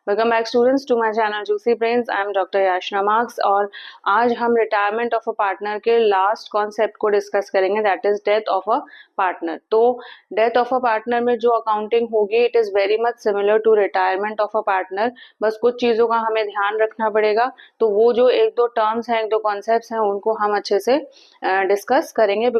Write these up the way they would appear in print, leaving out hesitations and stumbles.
Welcome back students to my channel juicy brains. I am doctor Yashna Marks और आज हम retirement of a partner के last concept को discuss करेंगे, that is death of a partner. तो death of a partner में जो accounting होगी it is very much similar to retirement of a partner, बस कुछ चीज़ों का हमें ध्यान रखना पड़ेगा। तो वो जो एक दो टर्म्स हैं, एक दो कॉन्सेप्ट्स हैं, उनको हम अच्छे से डिस्कस करेंगे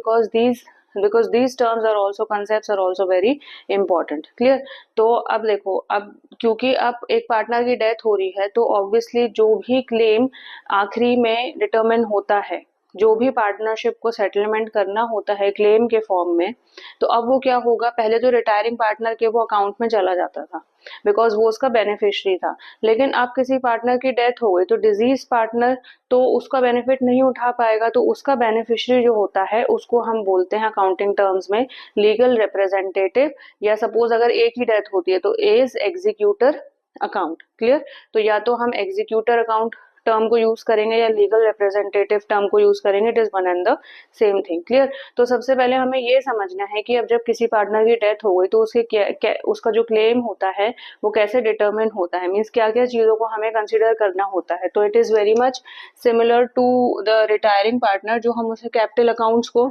because these terms are also concepts are also very important. Clear? तो अब देखो, अब क्योंकि अब एक पार्टनर की डेथ हो रही है तो ऑब्वियसली जो भी क्लेम आखिरी में डिटरमिन होता है, जो भी पार्टनरशिप को सेटलमेंट करना होता है क्लेम के फॉर्म में, तो अब वो क्या होगा, पहले जो रिटायरिंग पार्टनर के वो अकाउंट में चला जाता था बिकॉज वो उसका बेनिफिशियरी था। लेकिन अब किसी पार्टनर की डेथ हो गई तो डिजीज पार्टनर तो उसका बेनिफिट नहीं उठा पाएगा, तो उसका बेनिफिशियरी जो होता है उसको हम बोलते हैं अकाउंटिंग टर्म्स में लीगल रिप्रेजेंटेटिव, या सपोज अगर एक ही डेथ होती है तो एज एग्जीक्यूटर अकाउंट। क्लियर? तो या तो हम एग्जीक्यूटर अकाउंट टर्म को यूज करेंगे या लीगल रिप्रेजेंटेटिव टर्म को यूज करेंगे, it is one and the same thing. Clear? तो सबसे पहले हमें ये समझना है कि अब जब किसी पार्टनर की डेथ हो गई तो उसके उसका जो क्लेम होता है वो कैसे डिटरमिन होता है, मीन्स क्या क्या चीजों को हमें कंसिडर करना होता है। तो it is very much similar to the retiring partner, जो हम उसे कैपिटल अकाउंट्स को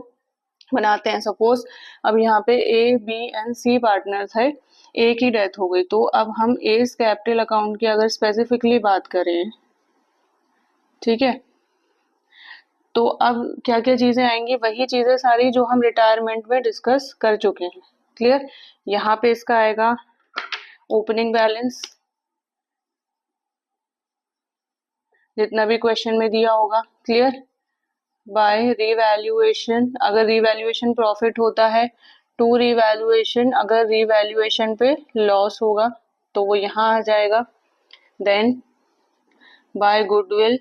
बनाते हैं। सपोज अब यहाँ पे A B and C partner थे, ए की डेथ हो गई तो अब हम एज कैपिटल अकाउंट की अगर स्पेसिफिकली बात करें, ठीक है, तो अब क्या क्या चीजें आएंगी, वही चीजें सारी जो हम रिटायरमेंट में डिस्कस कर चुके हैं। क्लियर? यहाँ पे इसका आएगा ओपनिंग बैलेंस, जितना भी क्वेश्चन में दिया होगा। क्लियर? बाय रिवैल्यूएशन, अगर रिवैल्यूएशन प्रॉफिट होता है, टू रिवैल्यूएशन अगर रिवैल्यूएशन पे लॉस होगा तो वो यहाँ आ जाएगा। देन बाय गुडविल,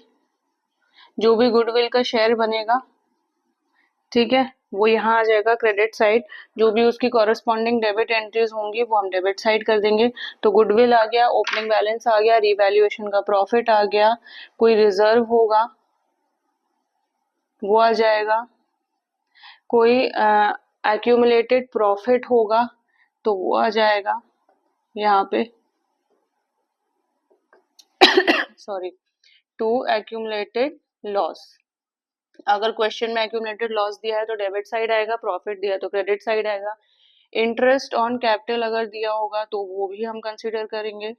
जो भी गुडविल का शेयर बनेगा, ठीक है, वो यहाँ आ जाएगा क्रेडिट साइड। जो भी उसकी कॉरेस्पॉन्डिंग डेबिट एंट्रीज होंगी वो हम डेबिट साइड कर देंगे। तो गुडविल आ गया, ओपनिंग बैलेंस आ गया, रिवैल्यूएशन का प्रॉफिट आ गया, कोई रिजर्व होगा वो आ जाएगा, कोई एक्यूमुलेटेड प्रॉफिट होगा तो वो आ जाएगा यहाँ पे सॉरी, टू एक्यूमुलेटेड लॉस। अगर क्वेश्चन में एक्यूमुलेटेड लॉस दिया है तो डेबिट साइड आएगा, प्रॉफिट दिया है तो क्रेडिट साइड आएगा। इंटरेस्ट ऑन कैपिटल अगर दिया होगा तो वो भी हम कंसीडर करेंगे,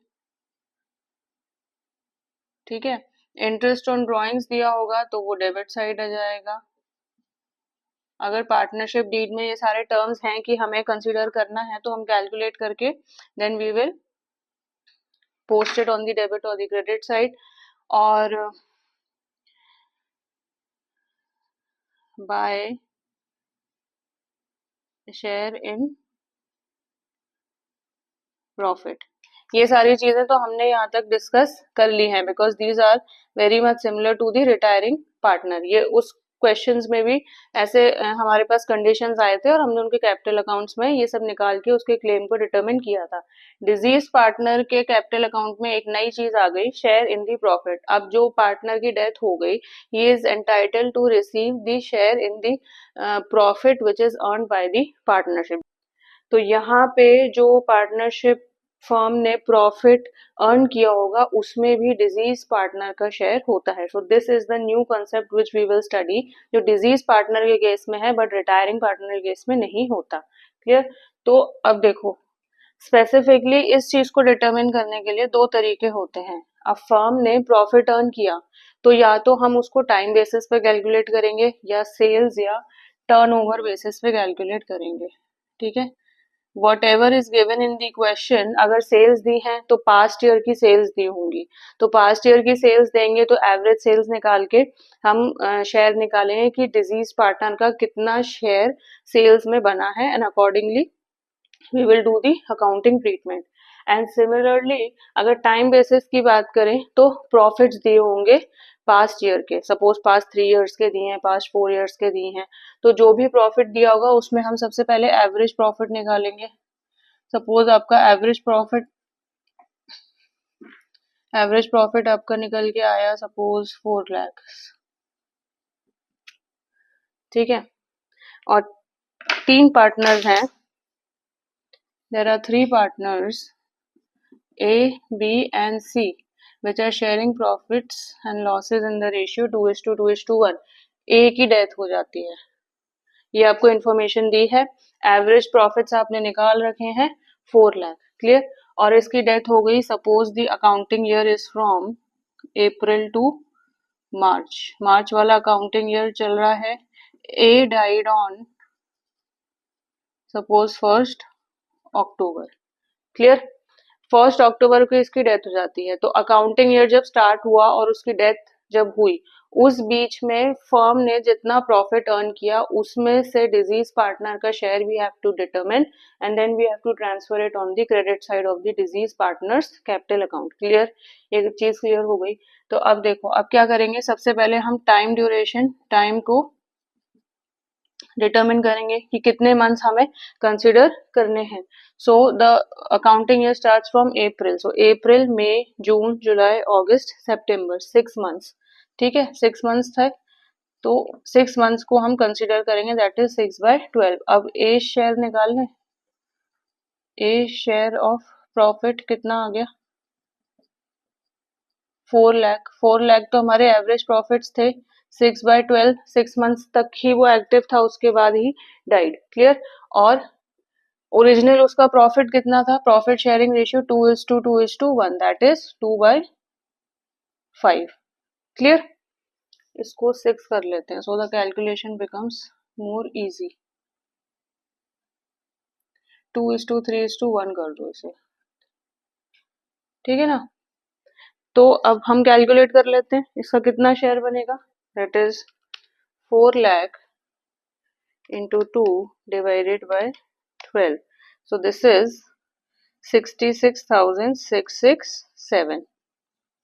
ठीक है। इंटरेस्ट ऑन ड्रॉइंग्स दिया होगा तो वो डेबिट साइड आ जाएगा। अगर पार्टनरशिप डीड में ये सारे टर्म्स हैं कि हमें कंसीडर करना है तो हम कैलकुलेट करके then we will post it on the debit और द क्रेडिट साइड। और बाय शेयर इन प्रॉफिट, ये सारी चीजें तो हमने यहाँ तक डिस्कस कर ली हैं because these are very much similar to the retiring partner. ये उस क्वेश्चंस में भी ऐसे हमारे पास कंडीशंस आए थे और हमने उनके कैपिटल अकाउंट्स में ये सब निकाल के उसके क्लेम को डिटरमिन किया था। डिजीज पार्टनर के कैपिटल अकाउंट में एक नई चीज आ गई, शेयर इन दी प्रॉफिट। अब जो पार्टनर की डेथ हो गई he is entitled to receive the share in the profit which is earn by the partnership. तो यहाँ पे जो पार्टनरशिप फर्म ने प्रॉफिट अर्न किया होगा उसमें भी डिजीज पार्टनर का शेयर होता है। So this is the new concept which we will study, जो डिजीज पार्टनर के केस में है बट रिटायरिंग पार्टनर के केस में नहीं होता। क्लियर? तो अब देखो, स्पेसिफिकली इस चीज को डिटरमिन करने के लिए दो तरीके होते हैं। अब फर्म ने प्रॉफिट अर्न किया तो या तो हम उसको टाइम बेसिस पे कैलकुलेट करेंगे या सेल्स या टर्नओवर बेसिस पे कैलकुलेट करेंगे, ठीक है। What ever is given in the question, अगर सेल्स दी हैं तो पास्ट ईयर की सेल्स दी होंगी, तो पास्ट ईयर की सेल्स देंगे तो एवरेज सेल्स निकाल के हम शेयर निकालेंगे कि डिजीज पार्टनर का कितना शेयर सेल्स में बना है and accordingly we will do the accounting treatment. And similarly अगर टाइम बेसिस की बात करें तो प्रॉफिट्स दिए होंगे पास्ट ईयर के, सपोज पास्ट 3 ईयर्स के दिए हैं, पास्ट 4 ईयर्स के दिए हैं, तो जो भी प्रॉफिट दिया होगा उसमें हम सबसे पहले एवरेज प्रॉफिट निकालेंगे। सपोज आपका एवरेज प्रॉफिट आपका निकल के आया सपोज 4 लाख, ठीक है, और 3 पार्टनर्स हैं, there are 3 partners A, B and C which are sharing profits and losses in the ratio 2:2:1, A की डेथ हो जाती है, ये आपको इन्फॉर्मेशन दी है। एवरेज प्रॉफिट्स आपने निकाल रखे हैं 4 लाख, क्लियर। और इसकी डेथ हो गई, suppose the accounting year is from April to March, March वाला अकाउंटिंग ईयर चल रहा है। A died on suppose 1 October, clear. 1 October को इसकी डेथ हो जाती है, तो अकाउंटिंग ईयर जब स्टार्ट हुआ और उसकी डेथ जब हुई, उस बीच में फर्म ने जितना प्रॉफिट अर्न किया उसमें से डिजीज पार्टनर का share we have to determine and then we have to transfer it on the credit side of the deceased partners capital account, clear. ये चीज क्लियर हो गई। तो अब देखो, अब क्या करेंगे, सबसे पहले हम टाइम ड्यूरेशन, टाइम को डिटरमिन करेंगे कि कितने मंथ्स हमें कंसिडर करने हैं। So the accounting year starts from April, so April, मई, जून, जुलाई, अगस्त, सितंबर, 6 मंथ्स, ठीक है, 6 मंथ्स था। तो 6 मंथ्स को हम कंसिडर करेंगे, दैट इज 6/12। अब ए शेयर निकाल लें, ए शेयर ऑफ प्रॉफिट कितना आ गया, 4 लाख। 4 लाख तो हमारे एवरेज प्रॉफिट्स थे। 6/12, 6 मंथ्स तक ही वो एक्टिव था, उसके बाद ही डाइड, क्लियर। और ओरिजिनल उसका प्रॉफिट कितना था, profit sharing ratio 2:2:1, that is 2/5, clear. इसको 6 कर लेते हैं, so the calculation becomes more easy. 2:3:1 कर दो इसे, ठीक है ना। तो अब हम कैलकुलेट कर लेते हैं इसका कितना शेयर बनेगा, that is 4 lakh into 2 divided by 12, so this is 66,667,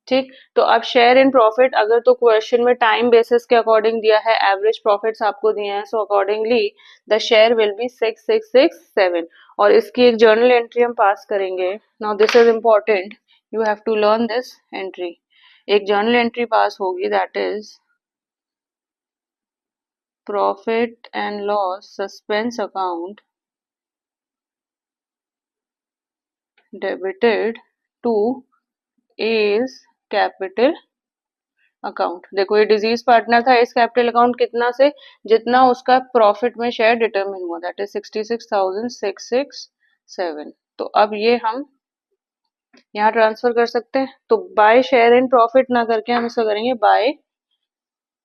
ठीक। तो अब शेयर इन प्रॉफिट, अगर तो क्वेश्चन में टाइम बेसिस के अकॉर्डिंग दिया है, एवरेज प्रॉफिट्स आपको दिए हैं, so accordingly the share will be 6667। और इसकी एक जर्नल एंट्री हम पास करेंगे। Now this is important, you have to learn this entry. एक जर्नल एंट्री पास होगी, that is profit and loss suspense account debited to A's capital account. देखो, ये disease partner था, इस कैपिटल अकाउंट कितना से, जितना उसका प्रॉफिट में शेयर डिटरमिन हुआ, दैट इज 66,667। तो अब ये हम यहाँ ट्रांसफर कर सकते हैं। तो बाय शेयर इन प्रॉफिट ना करके हम इसका करेंगे by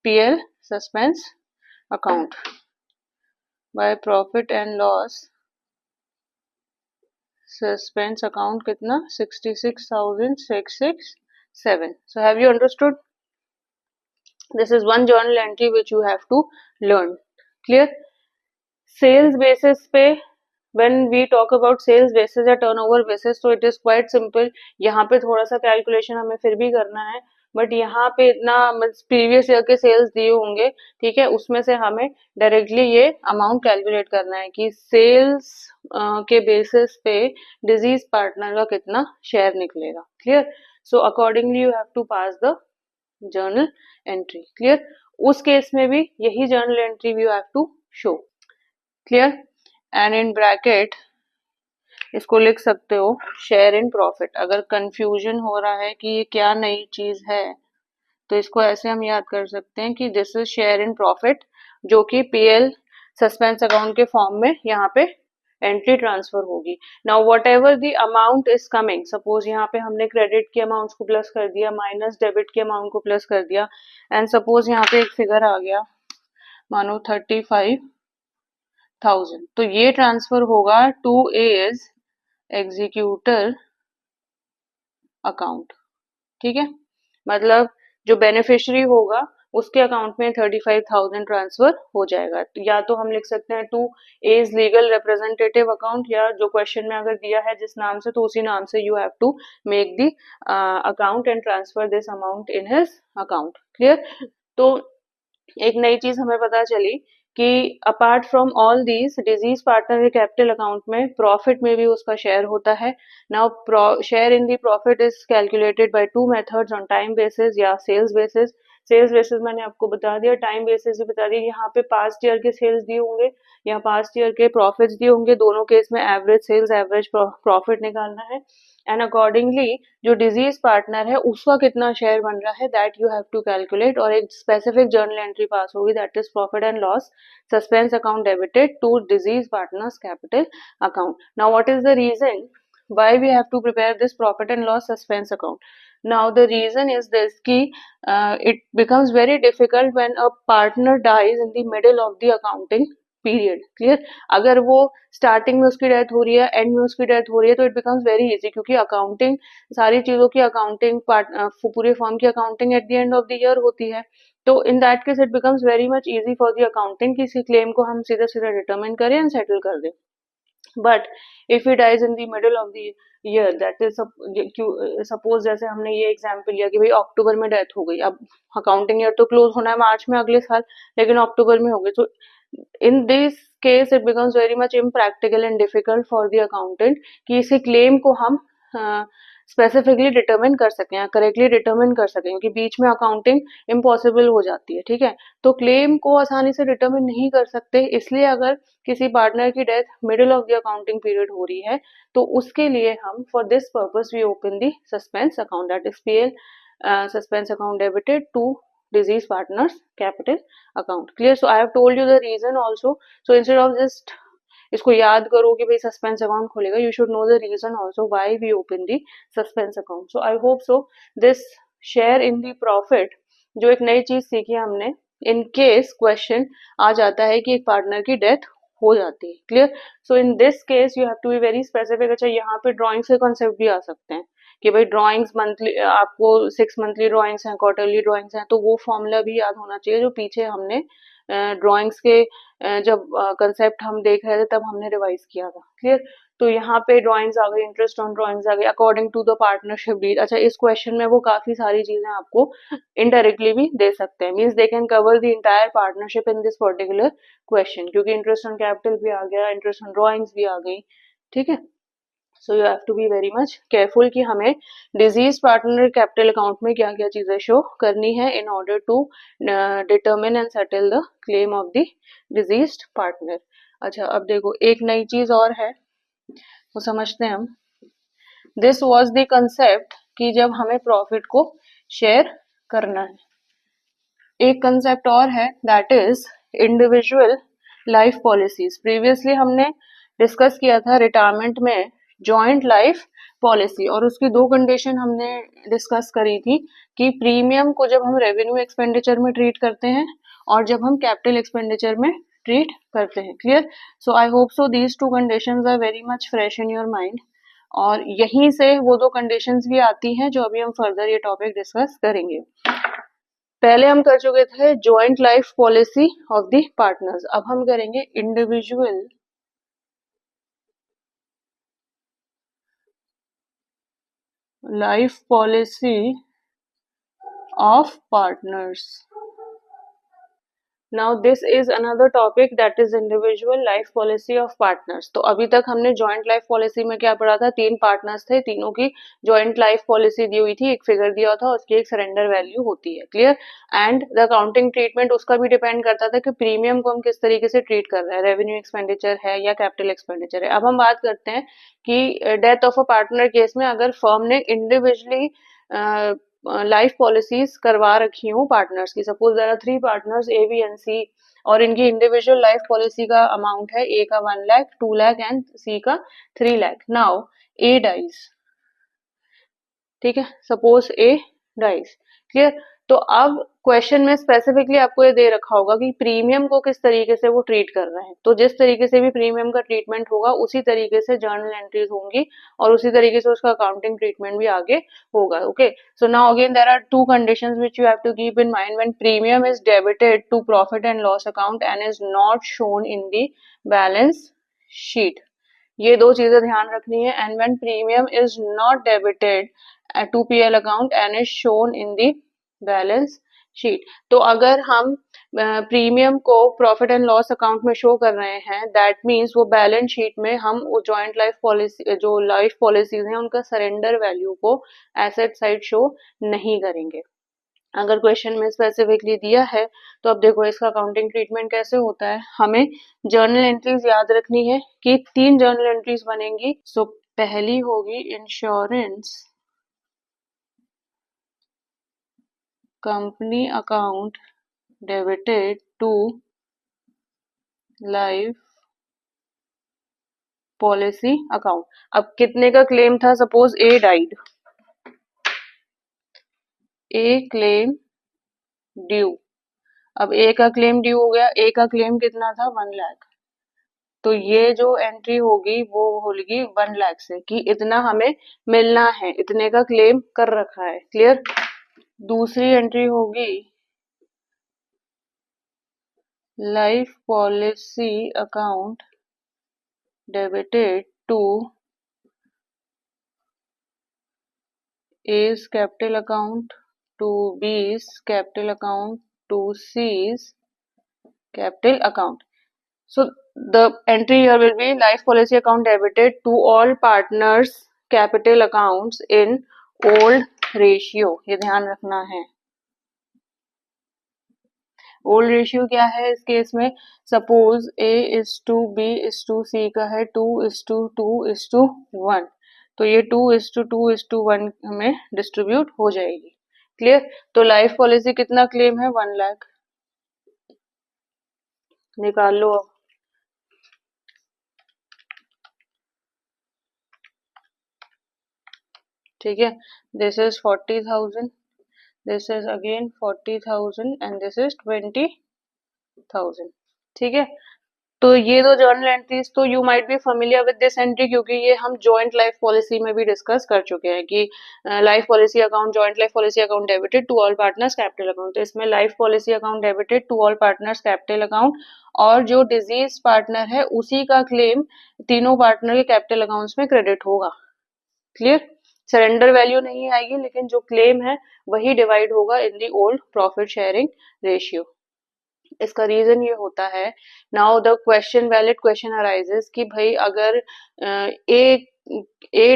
PL suspense account, by profit and loss suspense account कितना, 66,667। So have you understood? This is one journal entry which you have to learn, clear। sales basis पे, when we talk about sales basis या turnover basis, so it is quite simple। यहाँ पे थोड़ा सा calculation हमें फिर भी करना है, बट यहाँ पे इतना प्रीवियस ईयर के सेल्स दिए होंगे, ठीक है, उसमें से हमें डायरेक्टली ये अमाउंट कैलकुलेट करना है कि सेल्स के बेसिस पे डिजीज पार्टनर का कितना शेयर निकलेगा, clear. So accordingly you have to pass the journal entry, clear. उस केस में भी यही journal entry you have to show, clear. And in bracket इसको लिख सकते हो शेयर इन प्रॉफिट। अगर कंफ्यूजन हो रहा है कि ये क्या नई चीज है, तो इसको ऐसे हम याद कर सकते हैं कि this is share in profit, जो कि पीएल सस्पेंस अकाउंट के फॉर्म में यहाँ पे एंट्री ट्रांसफर होगी। Now what ever the amount is coming, suppose यहाँ पे हमने क्रेडिट के अमाउंट को प्लस कर दिया, माइनस डेबिट के अमाउंट को प्लस कर दिया, एंड सपोज यहाँ पे एक फिगर आ गया, मानो 35,000, तो ये ट्रांसफर होगा टू एज एग्जीक्यूटर अकाउंट, ठीक है। मतलब जो बेनिफिशियरी होगा उसके अकाउंट में 35,000 ट्रांसफर हो जाएगा। या तो हम लिख सकते हैं to as legal representative account, या जो क्वेश्चन में अगर दिया है जिस नाम से, तो उसी नाम से you have to make the account and transfer this amount in his account, clear. तो एक नई चीज हमें पता चली कि apart from all these, deceased partner के कैपिटल अकाउंट में प्रॉफिट में भी उसका शेयर होता है। Now share in the profit is calculated by 2 methods, on time basis या सेल्स बेसिस। सेल्स बेसिस मैंने आपको बता दिया, टाइम बेसिस भी बता दिया। यहाँ पे पास्ट ईयर के सेल्स दिए होंगे, यहाँ पास्ट ईयर के प्रॉफिट्स दिए होंगे, दोनों केस में एवरेज सेल्स एवरेज प्रॉफिट निकालना है। एंड अकॉर्डिंगली जो डिजीज पार्टनर है उसका कितना शेयर बन रहा है that you have to calculate, और एक स्पेसिफिक जर्नल एंट्री पास होगी that is profit and loss suspense account debited to deceased partners capital account. Now what is the reason why we have to prepare this profit and loss suspense account? Now the reason is this ki it becomes very difficult when a partner dies in the middle of the accounting period. Clear? अगर वो starting में उसकी death हो रही है, and में उसकी death हो रही है, तो इट बिकम्स वेरी इजी, क्योंकि अकाउंटिंग सारी चीजों की अकाउंटिंग पूरे फॉर्म की accounting at the end of the year होती है. तो in that case it becomes very much easy for the accounting किसी क्लेम को हम सीधा सीधा डिटरमिन करें एंड सेटल कर दें. But if he dies in the middle of the year, that is suppose जैसे हमने ये एग्जांपल लिया कि भाई अक्टूबर में डेथ हो गई, अब अकाउंटिंग ईयर तो क्लोज होना है मार्च में अगले साल, लेकिन अक्टूबर में हो गई. तो in this case it becomes very much impractical and difficult for the accountant कि इसे क्लेम को हम स्पेसिफिकली डिटरमिन कर सकें या करेक्टली डिटरमिन कर सकें, क्योंकि बीच में अकाउंटिंग इम्पॉसिबल हो जाती है. ठीक है, तो क्लेम को आसानी से डिटरमिन नहीं कर सकते, इसलिए अगर किसी पार्टनर की death middle of the accounting period हो रही है तो उसके लिए हम for this purpose we open the suspense account, that is PL suspense account debited to disease partners capital account. Clear? So I have told you the reason also. So instead of just इसको याद करो कि भाई suspense account खोलेगा, you should know the reason also why we open the suspense account. So I hope so this share in the profit जो एक नई चीज सीखी हमने, इन केस क्वेश्चन आ जाता है कि एक पार्टनर की डेथ हो जाती है. Clear? So in this case you have to be very specific. अच्छा, यहाँ पे ड्राइंग्स के कॉन्सेप्ट भी आ सकते हैं कि भाई ड्राइंग्स मंथली, आपको 6 मंथली ड्राइंग्स हैं, क्वार्टरली ड्राइंग्स हैं, तो वो फॉर्मूला भी याद होना चाहिए जो पीछे हमने ड्राइंग्स के जब कंसेप्ट हम देख रहे थे तब हमने रिवाइज किया था. क्लियर? तो यहाँ पे ड्राइंग्स आ गई, इंटरेस्ट ऑन ड्राइंग्स आ गई, according to the partnership deed. अच्छा, इस क्वेश्चन में वो काफी सारी चीजें आपको इनडायरेक्टली भी दे सकते हैं, means they can cover the entire partnership in this particular question, क्योंकि इंटरेस्ट ऑन कैपिटल भी आ गया, इंटरेस्ट ऑन ड्राइंग्स भी आ गई. ठीक है, so you have to be very much careful कि हमें डिजीज पार्टनर कैपिटल अकाउंट में क्या क्या चीजें शो करनी है in order to determine and settle the claim of the deceased partner. अच्छा, अब देखो एक नई चीज और है, वो समझते हैं हम. दिस वाज द कंसेप्ट कि जब हमें प्रॉफिट को शेयर करना है. एक कंसेप्ट और है that is individual life policies. Previously हमने डिस्कस किया था रिटायरमेंट में जॉइंट लाइफ पॉलिसी, और उसकी दो कंडीशन हमने डिस्कस करी थी कि प्रीमियम को जब हम रेवेन्यू एक्सपेंडिचर में ट्रीट करते हैं और जब हम कैपिटल एक्सपेंडिचर में ट्रीट करते हैं. Clear? So I hope so these two conditions are very much fresh in your mind, और यहीं से वो दो कंडीशंस भी आती हैं जो अभी हम फर्दर ये टॉपिक डिस्कस करेंगे. पहले हम कर चुके थे joint life policy of the partners, अब हम करेंगे individual life policy of partners. Now this is another topic that is individual life policy of partners. तो अभी तक हमने joint life policy में क्या पढ़ा था, 3 पार्टनर्स थे, तीनों की joint life policy दी हुई थी, एक फिगर दिया था, उसकी एक सरेंडर वैल्यू होती है. Clear? And the accounting treatment उसका भी डिपेंड करता था कि प्रीमियम को हम किस तरीके से ट्रीट कर रहे हैं, रेवेन्यू एक्सपेंडिचर है या कैपिटल एक्सपेंडिचर है. अब हम बात करते हैं कि death of a partner case में अगर फर्म ने इंडिविजुअली लाइफ पॉलिसीज करवा रखी हूँ पार्टनर्स की. Suppose there are 3 partners A B and C, और इनकी इंडिविजुअल लाइफ पॉलिसी का अमाउंट है, ए का 1 लाख, 2 लाख एंड सी का 3 लाख. नाउ ए डाइज. ठीक है, सपोज ए डाइज. क्लियर? तो अब क्वेश्चन में स्पेसिफिकली आपको ये दे रखा होगा कि प्रीमियम को किस तरीके से वो ट्रीट कर रहे हैं. तो जिस तरीके से भी प्रीमियम का ट्रीटमेंट होगा उसी तरीके से जर्नल एंट्रीज होंगी और उसी तरीके से उसका अकाउंटिंग ट्रीटमेंट भी आगे होगा. Okay, so now again there are 2 conditions which you have to keep in mind when premium is debited to profit and loss account and is not shown in the balance sheet. ये 2 चीजें ध्यान रखनी है. And when premium is not debited to PL account and is shown in the balance sheet. तो अगर हम premium को profit and loss account में शो कर रहे हैं, दैट मीन्स वो बैलेंस शीट में हम वो जॉइंट लाइफ पॉलिसी, जो लाइफ पॉलिसीज हैं, उनका सरेंडर वैल्यू को एसेट साइड शो नहीं करेंगे. अगर क्वेश्चन में स्पेसिफिकली दिया है तो अब देखो इसका अकाउंटिंग ट्रीटमेंट कैसे होता है. हमें जर्नल एंट्रीज याद रखनी है कि 3 जर्नल एंट्रीज बनेंगी. सो पहली होगी insurance company account debited to life policy account. अब कितने का क्लेम था? Suppose A died, A claim due. अब ए का क्लेम ड्यू हो गया, ए का क्लेम कितना था? 1 लाख। तो ये जो एंट्री होगी वो होगी 1 लाख से, कि इतना हमें मिलना है, इतने का क्लेम कर रखा है। क्लियर? दूसरी एंट्री होगी life policy account debited to A's capital account, to B's capital account, to C's capital account. So the entry here will be life policy account debited to all partners capital accounts in old ratio. ये ध्यान रखना है। Old ratio क्या है इस case में? Suppose A is to B is to C का है 2:2:1, तो ये 2:2:1 में डिस्ट्रीब्यूट हो जाएगी। क्लियर? तो लाइफ पॉलिसी कितना क्लेम है? 1 लाख। निकाल लो अब। ठीक है, this is 40,000, this is again 40,000 and this is 20,000। ठीक है, तो ये दो जर्नल एंट्रीज, तो you might be familiar with this entry, क्योंकि ये हम जॉइंट लाइफ पॉलिसी में भी डिस्कस कर चुके हैं कि life policy account, joint life policy account debited to all partners capital account. तो इसमें life policy account debited to all partners capital account, और जो डिजीज पार्टनर है उसी का क्लेम तीनों पार्टनर के कैपिटल अकाउंट्स में क्रेडिट होगा। क्लियर? सरेंडर वैल्यू नहीं आएगी, लेकिन जो क्लेम है वही डिवाइड होगा in the old profit sharing ratio. इसका रीजन ये होता है, now the question, valid question arises कि भाई अगर ए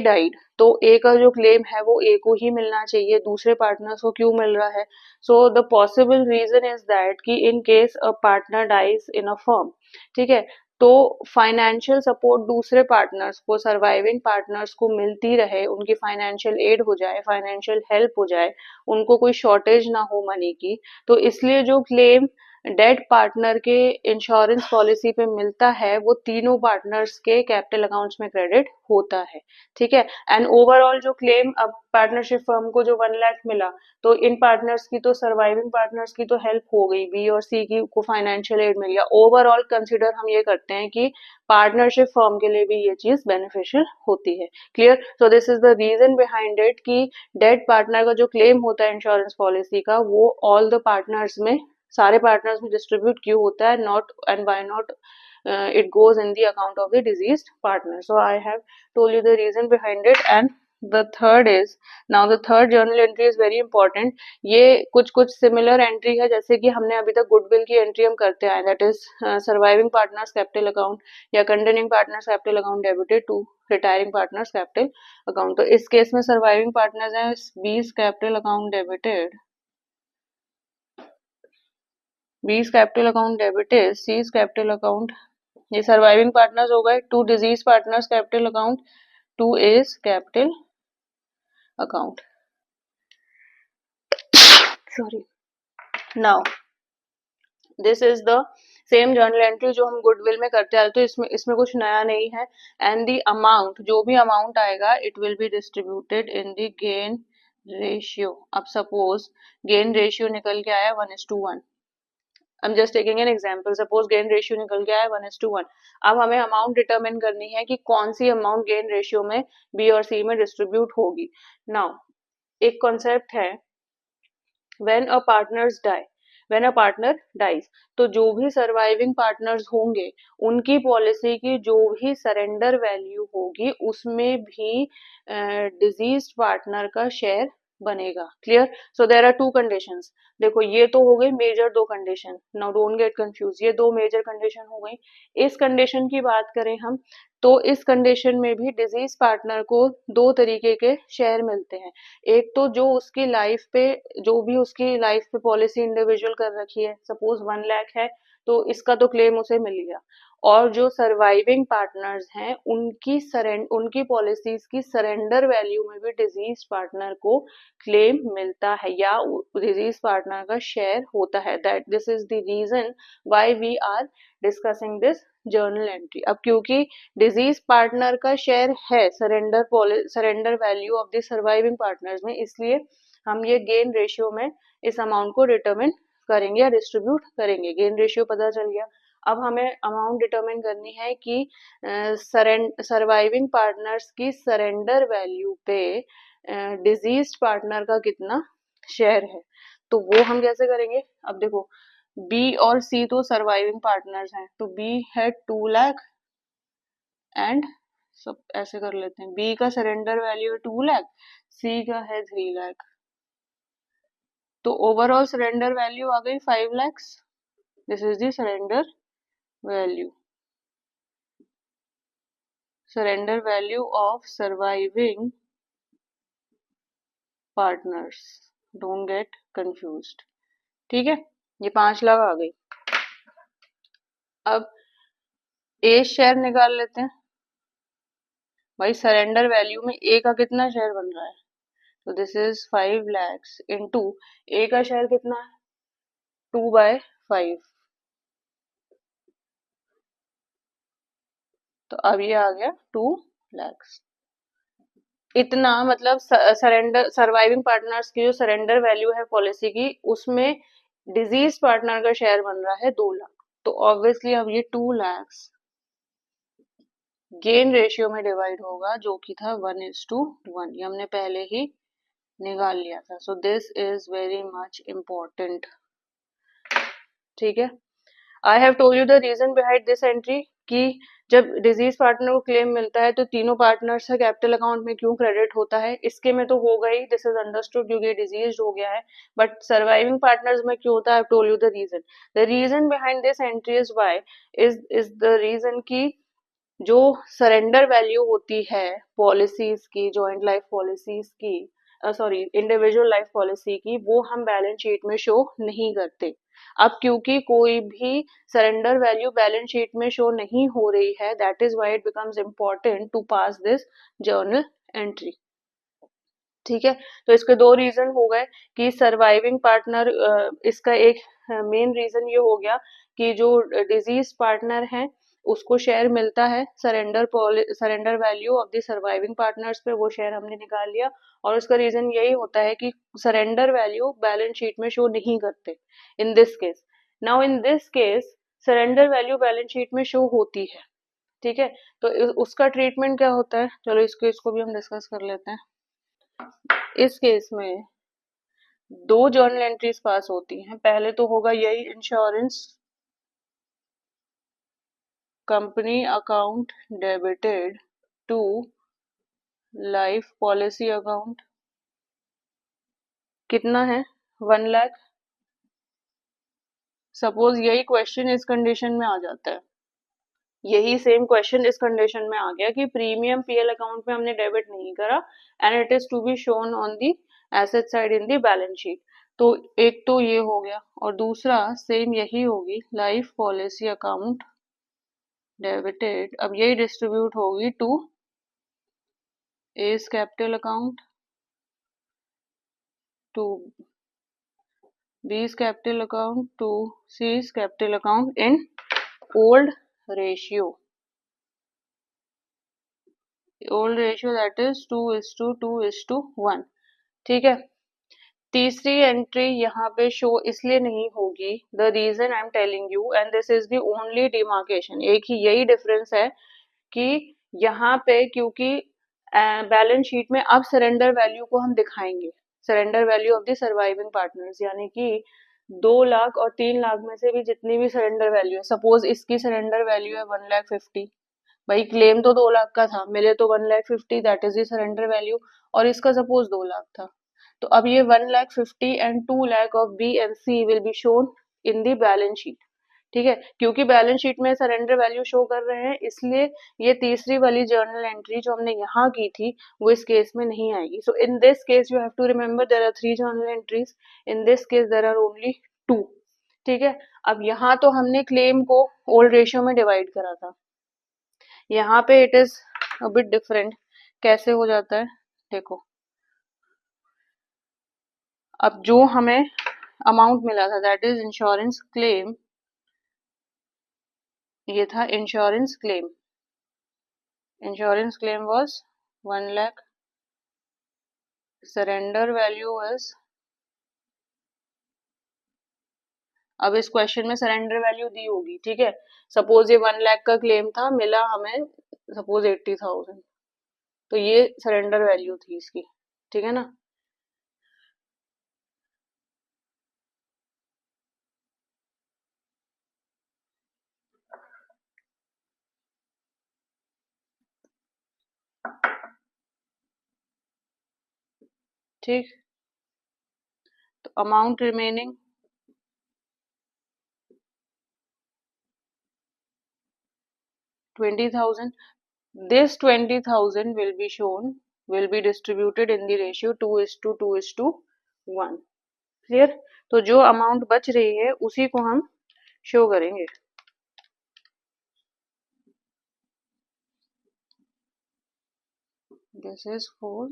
डाइड, तो ए का जो क्लेम है वो ए को ही मिलना चाहिए, दूसरे पार्टनर्स को क्यों मिल रहा है? So the possible reason is that कि in case a partner dies in a firm, ठीक है, तो फाइनेंशियल सपोर्ट दूसरे पार्टनर्स को, सर्वाइविंग पार्टनर्स को मिलती रहे, उनकी फाइनेंशियल एड हो जाए, फाइनेंशियल हेल्प हो जाए, उनको कोई शॉर्टेज ना हो मनी की। तो इसलिए जो क्लेम डेड पार्टनर के इंश्योरेंस पॉलिसी पे मिलता है वो तीनों पार्टनर्स के कैपिटल अकाउंट्स में क्रेडिट होता है। ठीक है, एंड ओवरऑल जो क्लेम अब पार्टनरशिप फर्म को जो 1 लाख मिला, तो इन पार्टनर्स की तो, सर्वाइविंग पार्टनर्स की तो हेल्प हो गई, बी और सी की को फाइनेंशियल एड मिल गया। ओवरऑल कंसिडर हम ये करते हैं कि पार्टनरशिप फर्म के लिए भी ये चीज बेनिफिशियल होती है। Clear? So this is the reason behind it कि डेड पार्टनर का जो क्लेम होता है इंश्योरेंस पॉलिसी का, वो ऑल द पार्टनर्स में, सारे पार्टनर्स में डिस्ट्रीब्यूट क्यों होता है, not and why not it goes in the account of the deceased partner. So I have told you the reason behind it. And the third is, now the third journal entry is very important. ये कुछ similar entry है जैसे कि हमने अभी तक goodwill की entry हम करते आए, that is surviving partners capital account या continuing partners capital account debited to retiring partners capital account. तो इस केस में सर्वाइविंग पार्टनर्स हैं, बीस capital account debited, B's capital account debited, C's capital account, ये सर्वाइविंग पार्टनर्स हो गए, to deceased partners capital account, to A's capital account. Sorry, now this is the same journal entry जो हम goodwill में करते आए, तो इसमें कुछ नया नहीं है। एंड द अमाउंट, जो भी अमाउंट आएगा, it will be distributed in the gain ratio. अब सपोज गेन रेशियो निकल के आया 1:1, I'm just taking an example. Suppose gain ratio निकल के आया 1:1। अब हमें अमाउंट डिटरमिन करनी है कि कौन सी अमाउंट गेन रेशियो में बी और सी में डिस्ट्रीब्यूट होगी। नाउ एक कॉन्सेप्ट है, when a partners die, when a partner dies, तो जो भी सर्वाइविंग पार्टनर्स होंगे उनकी पॉलिसी की जो भी सरेंडर वैल्यू होगी उसमें भी डिजीज पार्टनर का शेयर बनेगा। Clear? So there are two conditions. देखो ये तो हो गई मेजर दो condition, now don't get confuse, ये दो मेजर कंडीशन हो गई। इस कंडीशन की बात करें हम, तो इस कंडीशन में भी डिजीज पार्टनर को दो तरीके के शेयर मिलते हैं। एक तो जो उसकी लाइफ पे, जो भी उसकी लाइफ पे पॉलिसी इंडिविजुअल कर रखी है, सपोज 1 लाख है, तो इसका तो क्लेम उसे मिल गया। और जो सर्वाइविंग पार्टनर्स हैं उनकी पॉलिसीज की सरेंडर वैल्यू में भी डिजीज पार्टनर को क्लेम मिलता है या डिजीज पार्टनर का शेयर होता है। That this is the reason why we are discussing this journal entry. अब क्योंकि डिजीज पार्टनर का शेयर है surrender value of the surviving partners में, इसलिए हम ये गेन रेशियो में इस अमाउंट को डिटरमिन करेंगे या डिस्ट्रीब्यूट करेंगे। गेन रेशियो पता चल गया। अब हमें अमाउंट डिटरमिन करनी है कि सर्वाइविंग पार्टनर्स की सरेंडर वैल्यू पे डिजीज पार्टनर का कितना शेयर है। तो वो हम कैसे करेंगे? अब देखो, बी और सी तो सर्वाइविंग पार्टनर्स हैं, तो बी है 2 लाख एंड सब ऐसे कर लेते हैं, बी का सरेंडर वैल्यू है 2 लाख, सी का है 3 लाख, तो ओवरऑल सरेंडर वैल्यू आ गई 5 lakhs। This is the surrender value of surviving partners. Don't get confused, ठीक है। ये 5 लाख आ गई। अब ए शेयर निकाल लेते हैं। भाई सरेंडर वैल्यू में ए का कितना शेयर बन रहा है, तो दिस इज 5 lakhs इनटू ए का शेयर कितना है 2/5, तो अब ये आ गया 2 lakhs। इतना मतलब सर्वाइविंग पार्टनर्स की जो सरेंडर वैल्यू है पॉलिसी की, उसमें डिजीज पार्टनर का शेयर बन रहा है 2 लाख, तो ऑब्वियसली अब ये 2 lakhs गेन रेशियो में डिवाइड होगा, जो कि था 1:1। ये हमने पहले ही निकाल लिया था। So this is very much important, ठीक है। I have told you the reason behind this entry कि जब डिजीज पार्टनर को क्लेम मिलता है तो तीनों पार्टनर्स का कैपिटल अकाउंट में क्यों क्रेडिट होता है। इसके में तो होगा ही, दिस इज अंडरस्टूड क्योंकि डिजीज हो गया है, बट सर्वाइविंग पार्टनर्स में क्यों होता है? I told you the reason behind this entry is why is the reason की जो सरेंडर वैल्यू होती है पॉलिसीज की, जॉइंट लाइफ पॉलिसीज की, सॉरी इंडिविजुअल लाइफ पॉलिसी की, वो हम बैलेंस शीट में शो नहीं करते। अब क्योंकि कोई भी सरेंडर वैल्यू बैलेंस शीट में शो नहीं हो रही है, that is why it becomes important to pass this journal entry, ठीक है। तो इसके 2 रीजन हो गए कि सर्वाइविंग पार्टनर, इसका एक मेन रीजन ये हो गया कि जो डिजीज पार्टनर है उसको शेयर मिलता है surrender value of the surviving partners पे, वो शेयर हमने निकाल लिया। और उसका रीजन यही होता है कि सरेंडर वैल्यू बैलेंस शीट में शो नहीं करते इन this case. Now in this case surrender value balance sheet में शो होती है, ठीक है। तो उसका ट्रीटमेंट क्या होता है, चलो इसको भी हम डिस्कस कर लेते हैं। इस केस में 2 जर्नल एंट्रीज पास होती हैं। पहले तो होगा यही insurance company account debited to life policy account, कितना है 1 लाख। सपोज यही क्वेश्चन इस कंडीशन में आ जाता है, यही सेम क्वेश्चन इस कंडीशन में आ गया कि प्रीमियम पीएल अकाउंट में हमने डेबिट नहीं करा and it is to be shown on the asset side in the balance sheet. तो एक तो ये हो गया, और दूसरा सेम यही होगी लाइफ पॉलिसी अकाउंट डेबिटेड, अब यही डिस्ट्रीब्यूट होगी to A's capital account, to B's capital account, to c's capital account in old ratio that is 2:2:1, ठीक है। तीसरी एंट्री यहाँ पे शो इसलिए नहीं होगी, the reason I am telling you and this is the only demarcation, एक ही यही डिफरेंस है कि यहाँ पे क्योंकि बैलेंस शीट में अब सरेंडर वैल्यू को हम दिखाएंगे, surrender value of the surviving partners, यानी कि 2 लाख और 3 लाख में से भी जितनी भी सरेंडर वैल्यू है, सपोज इसकी सरेंडर वैल्यू है 1,50,000, भाई क्लेम तो 2 लाख का था, मिले तो 1,50,000, that is the surrender value, और इसका सपोज 2 लाख था। तो अब ये 1,50,000 and 2 lakh of B and C will be shown in the balance sheet, ठीक है। क्योंकि बैलेंस शीट में सरेंडर वैल्यू शो कर रहे हैं, इसलिए ये तीसरी वाली जर्नल एंट्री जो हमने यहाँ की थी वो इस केस में नहीं आएगी। So in this case you have to remember there are 3 journal entries, in this case there are only 2, ठीक है। अब यहाँ तो हमने क्लेम को ओल्ड रेशियो में डिवाइड करा था, यहाँ पे it is a bit different. कैसे हो जाता है देखो, अब जो हमें अमाउंट मिला था दैट इज इंश्योरेंस क्लेम, ये था insurance claim, insurance claim was 1 lakh, surrender value is, अब इस क्वेश्चन में सरेंडर वैल्यू दी होगी, ठीक है। सपोज ये 1 लाख का क्लेम था, मिला हमें सपोज 80,000, तो ये सरेंडर वैल्यू थी इसकी, ठीक है ना। ठीक, तो amount remaining 20,000, this 20,000 will be shown, will be distributed in the ratio 2:2:1, clear. तो जो अमाउंट बच रही है उसी को हम शो करेंगे, this is for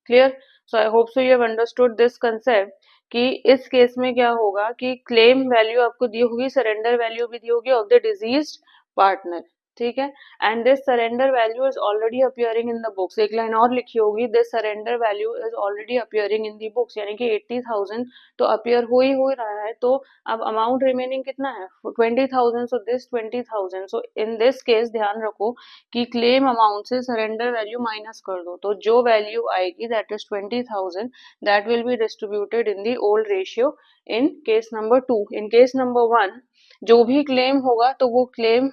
clear. So I hope so you have understood this concept कि इस केस में क्या होगा कि क्लेम वैल्यू आपको दी होगी, सरेंडर वैल्यू भी दी होगी ऑफ द डिजीज्ड पार्टनर, ठीक है। And this surrender value is already appearing in the books, एक लाइन और लिखी होगी, this surrender value is already appearing in the books, यानी कि 80,000 तो अपियर हो रहा है। तो अब अमाउंट रिमेनिंग कितना है 20,000, so this 20,000, so in this case ध्यान रखो कि क्लेम अमाउंट से सरेंडर वैल्यू माइनस कर दो, तो जो वैल्यू आएगी that is 20,000, that will be distributed in the old ratio in case number 2। In case number 1 जो भी क्लेम होगा तो वो क्लेम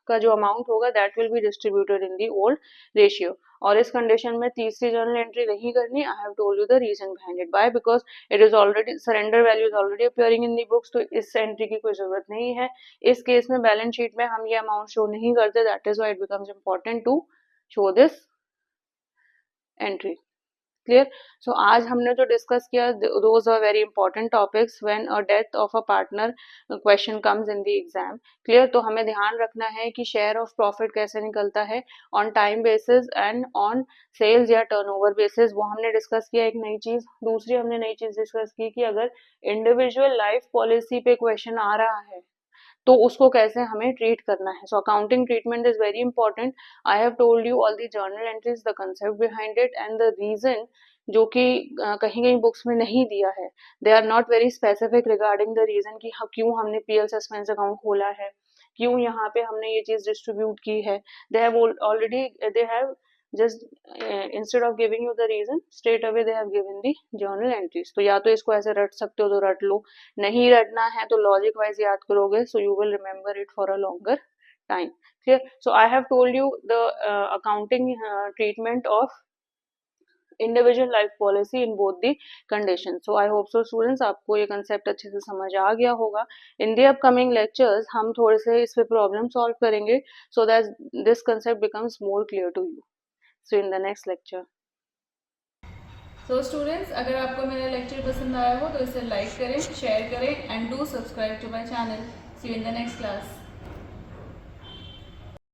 का जो अमाउंट होगा that will be distributed in the old ratio. और इस कंडीशन में तीसरी जर्नल एंट्री नहीं करनी, I have told you the reason behind it, by because it is already surrender value is already appearing in the books, तो इस entry की कोई जरूरत नहीं है। इस केस में बैलेंस शीट में हम ये अमाउंट शो नहीं करते, that is why it becomes important to show this entry, clear. So आज हमने जो डिस्कस किया those are very important topics when a death of a partner question comes in the exam, clear. तो हमें ध्यान रखना है कि शेयर ऑफ प्रॉफिट कैसे निकलता है on time basis and on sales या टर्नओवर बेसिस, वो हमने डिस्कस किया एक नई चीज। दूसरी हमने नई चीज डिस्कस की कि अगर इंडिविजुअल लाइफ पॉलिसी पे क्वेश्चन आ रहा है तो उसको कैसे हमें ट्रीट करना है। So accounting treatment is very important. I have told you all the journal entries, the concept behind it and the reason, जो कि कहीं कहीं बुक्स में नहीं दिया है, they are not very specific regarding the reason कि क्यों हमने पीएल सस्पेंस अकाउंट खोला है, क्यों यहाँ पे हमने ये चीज डिस्ट्रीब्यूट की है। They have already, they have just instead of giving you the reason straight away they have given the journal entries। तो या तो इसको ऐसे रट सकते हो तो रट लो, नहीं रटना है तो लॉजिक वाइज याद करोगे, so you will remember it for a longer time, clear। So I have told you the accounting treatment of individual life policy in both the conditions। So I hope so students आपको ये concept अच्छे से समझ आ गया होगा। In the upcoming lectures हम थोड़े से इस पे problem solve करेंगे so that this concept becomes more clear to you। So in the next lecture। So students, अगर आपको मेरा लेक्चर पसंद आया हो तो इसे लाइक करें, शेयर करें and do subscribe to my channel. See you in the next class.